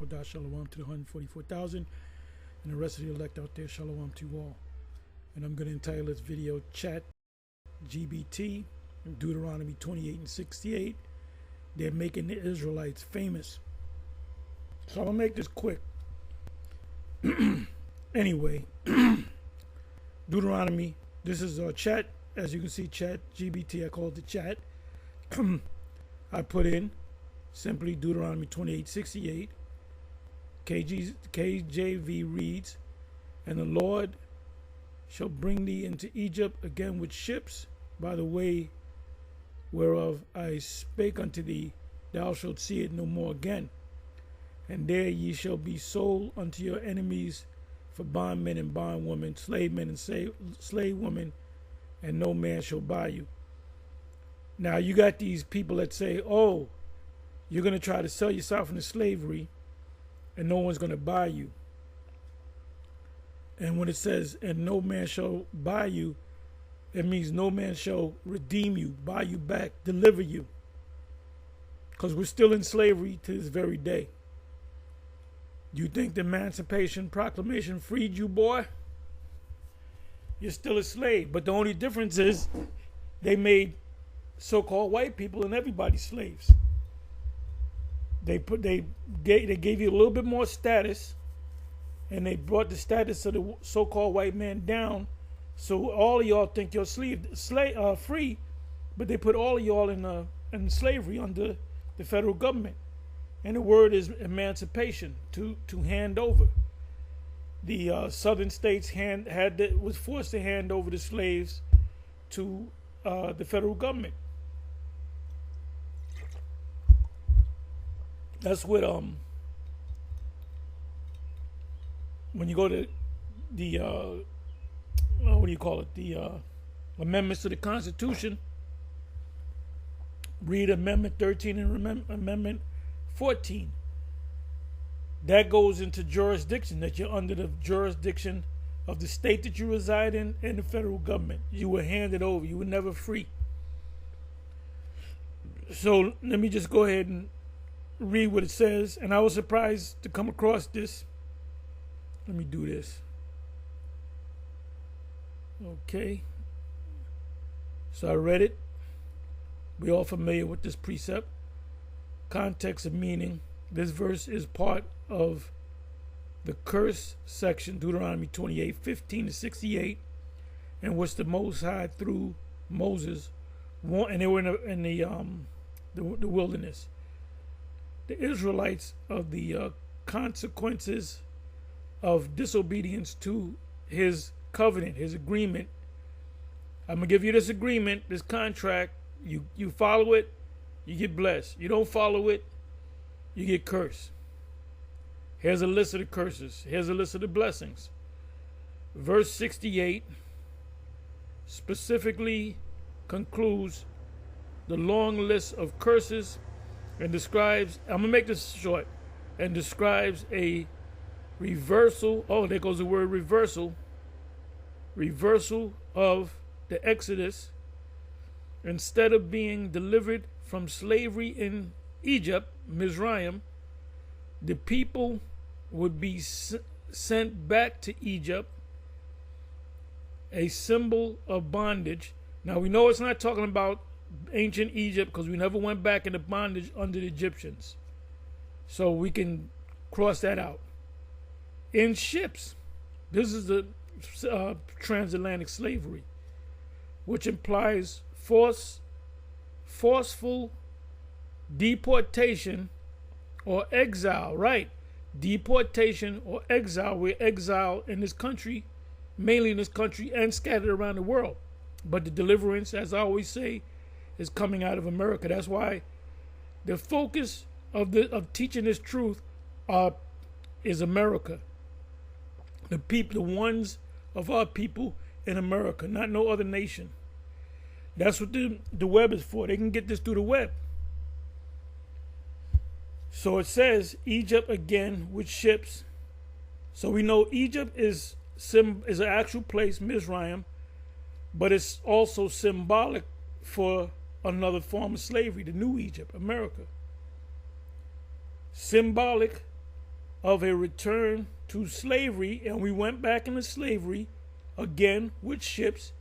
Kodash Shalom to the 144,000. And the rest of the elect out there, Shalom to you all. And I'm going to entitle this video Chat GBT, Deuteronomy 28 and 68. They're making the Israelites famous. So I'm going to make this quick. Anyway, Deuteronomy, this is our chat. As you can see, Chat GBT, I call it the chat. I put in simply Deuteronomy 28:68. KJV reads, "And the Lord shall bring thee into Egypt again with ships, by the way whereof I spake unto thee, thou shalt see it no more again. And there ye shall be sold unto your enemies for bondmen and bondwomen, slave men and slave women, and no man shall buy you." Now you got these people that say, oh, you're going to try to sell yourself into slavery and no one's going to buy you. And when it says, and no man shall buy you, it means no man shall redeem you, buy you back, deliver you. Because we're still in slavery to this very day. You think the Emancipation Proclamation freed you, boy? You're still a slave. But the only difference is they made so-called white people and everybody slaves. They gave you a little bit more status, and they brought the status of the so-called white man down, so all of y'all think you're free, but they put all of y'all in slavery under the federal government. And the word is emancipation, to hand over. The southern states was forced to hand over the slaves to the federal government. That's what when you go to the what do you call it? The amendments to the Constitution. Read Amendment 13 and Amendment 14. That goes into jurisdiction, that you're under the jurisdiction of the state that you reside in and the federal government. You were handed over. You were never free. So let me just go ahead and read what it says. And I was surprised to come across this. Let me do this. Okay. So I read it. We're all familiar with this precept. Context and meaning. This verse is part of the curse section, Deuteronomy 28:15 to 68, in which the Most High through Moses, and they were in the wilderness. The Israelites of the consequences of disobedience to his covenant, his agreement. I'm gonna give you this agreement, this contract. You follow it, you get blessed. You don't follow it, you get cursed. Here's a list of the curses. Here's a list of the blessings. Verse 68 specifically concludes the long list of curses and describes, I'm going to make this short, and describes a reversal. Oh, there goes the word reversal. Reversal of the Exodus. Instead of being delivered from slavery in Egypt, Mizraim, the people would be sent back to Egypt, a symbol of bondage. Now we know it's not talking about ancient Egypt because we never went back into bondage under the Egyptians. So we can cross that out. In ships, this is the transatlantic slavery, which implies forceful deportation or exile, right? Deportation or exile. We're exiled in this country, mainly in this country and scattered around the world. But the deliverance, as I always say, is coming out of America. That's why the focus of teaching this truth is America. The people, the ones of our people in America, not no other nation. That's what the web is for. They can get this through the web. So it says Egypt again with ships. So we know Egypt is an actual place, Mizraim, but it's also symbolic for another form of slavery, the new Egypt, America. Symbolic of a return to slavery, and we went back into slavery again with ships.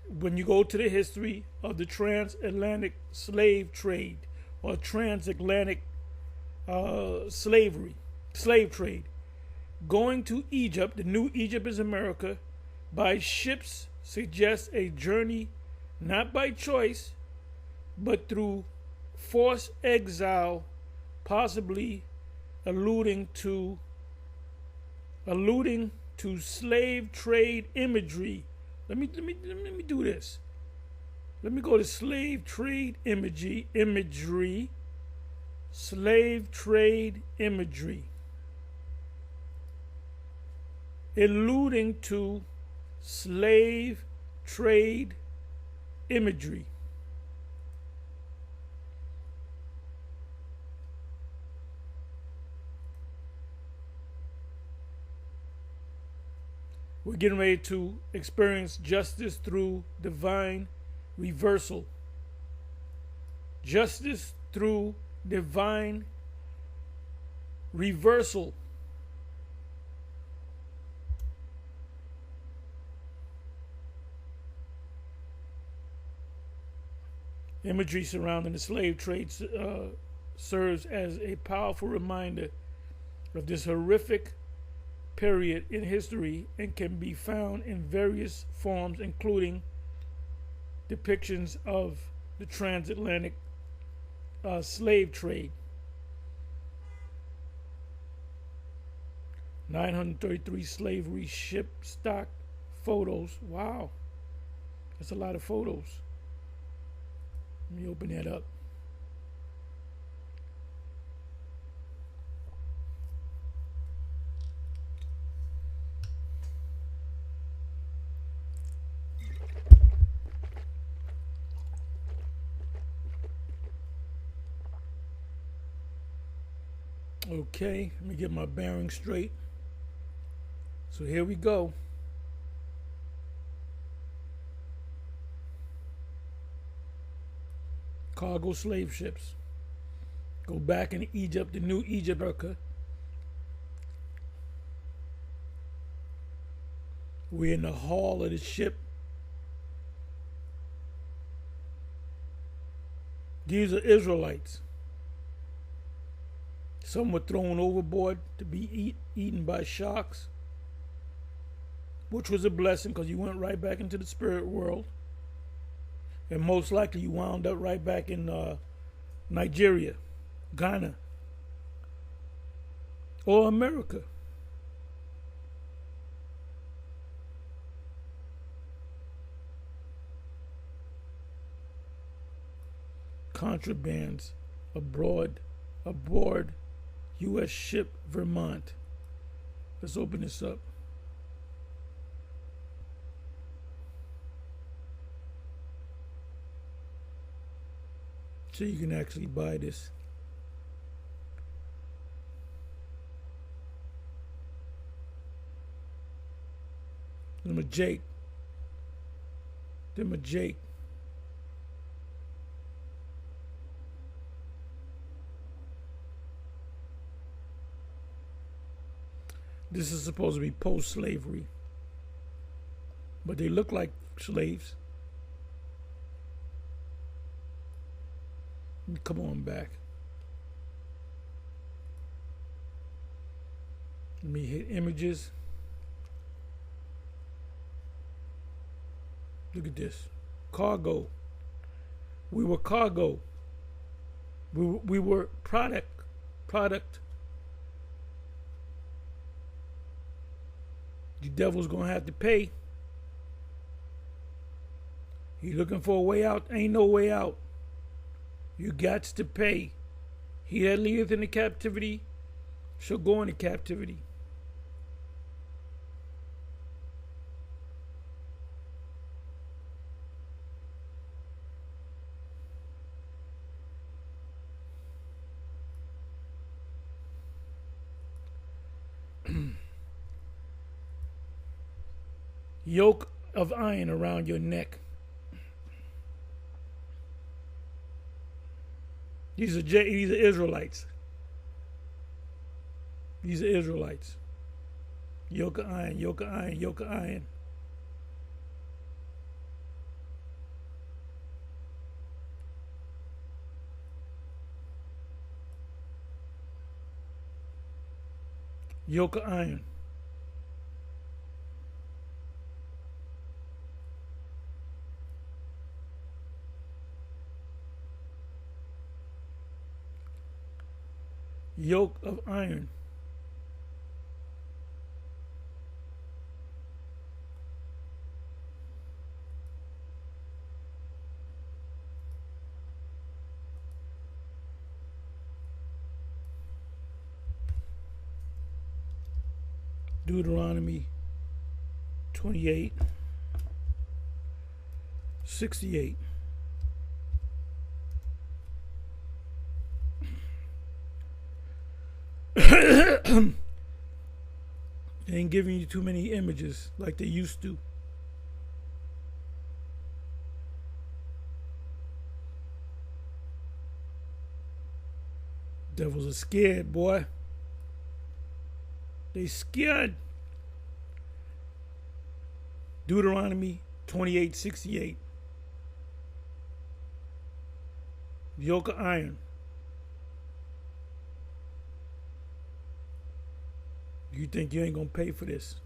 When you go to the history of the transatlantic slave trade or transatlantic slave trade, going to Egypt, the new Egypt is America, by ships suggests a journey not by choice, but through forced exile, possibly alluding to slave trade imagery. Let me do this. Let me go to slave trade imagery. Slave trade imagery. Alluding to slave trade imagery. We're getting ready to experience justice through divine reversal. Justice through divine reversal. Imagery surrounding the slave trade serves as a powerful reminder of this horrific period in history and can be found in various forms, including depictions of the transatlantic slave trade. 933 slavery ship stock photos. Wow, that's a lot of photos. Let me open that up. Okay, let me get my bearings straight. So here we go. Cargo slave ships. Go back in Egypt, the new Egypt America. We're in the hull of the ship. These are Israelites. Some were thrown overboard to be eaten by sharks, which was a blessing because you went right back into the spirit world. And most likely you wound up right back in Nigeria, Ghana, or America. Contrabands aboard U.S. ship Vermont. Let's open this up. So you can actually buy this. Them a Jake. This is supposed to be post-slavery, but they look like slaves. Come on back. Let me hit images. Look at this. Cargo. We were cargo. We were product. You devil's gonna have to pay. You looking for a way out? Ain't no way out. You got to pay. He that leadeth into captivity shall go into captivity. Yoke of iron around your neck. These are Israelites. These are Israelites. Yoke of iron, yoke of iron, yoke of iron. Yoke of iron. Yoke of iron. Deuteronomy 28:68. They ain't giving you too many images like they used to. Devils are scared, boy. They scared. Deuteronomy 28:68. Yoke of iron. You think you ain't gonna pay for this?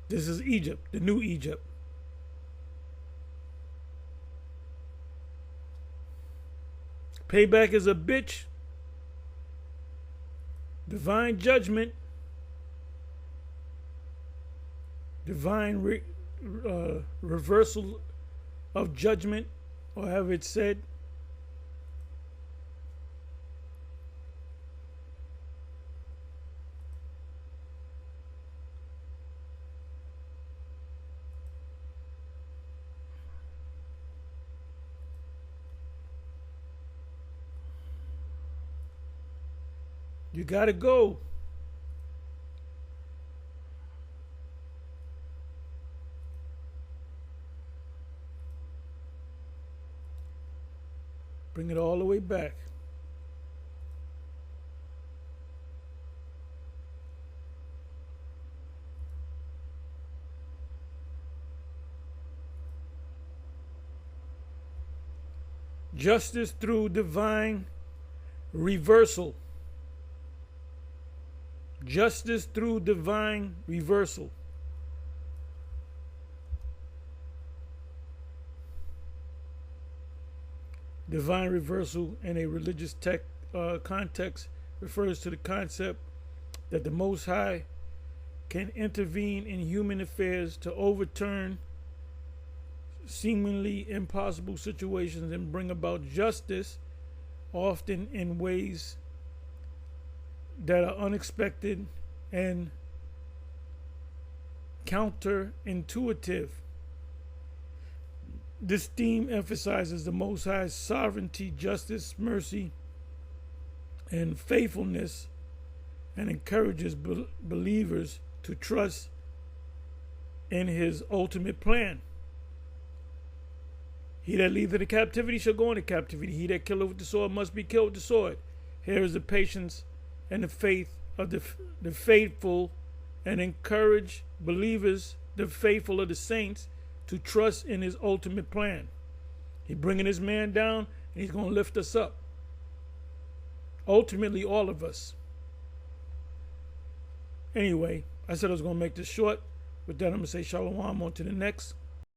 This is Egypt, the new Egypt. Payback is a bitch. Divine judgment. Divine reversal of judgment, or however it's said. You gotta go. Bring it all the way back. Justice through divine reversal. Justice through divine reversal. Divine reversal in a religious context refers to the concept that the Most High can intervene in human affairs to overturn seemingly impossible situations and bring about justice, often in ways that are unexpected and counterintuitive. This theme emphasizes the Most High's sovereignty, justice, mercy, and faithfulness, and encourages believers to trust in His ultimate plan. He that leadeth into captivity shall go into captivity. He that killeth with the sword must be killed with the sword. Here is the patience and the faith of the faithful, and encourage believers, the faithful of the saints, to trust in His ultimate plan. He's bringing His man down, and He's going to lift us up. Ultimately, all of us. Anyway, I said I was going to make this short. With that, I'm going to say shalom, on to the next.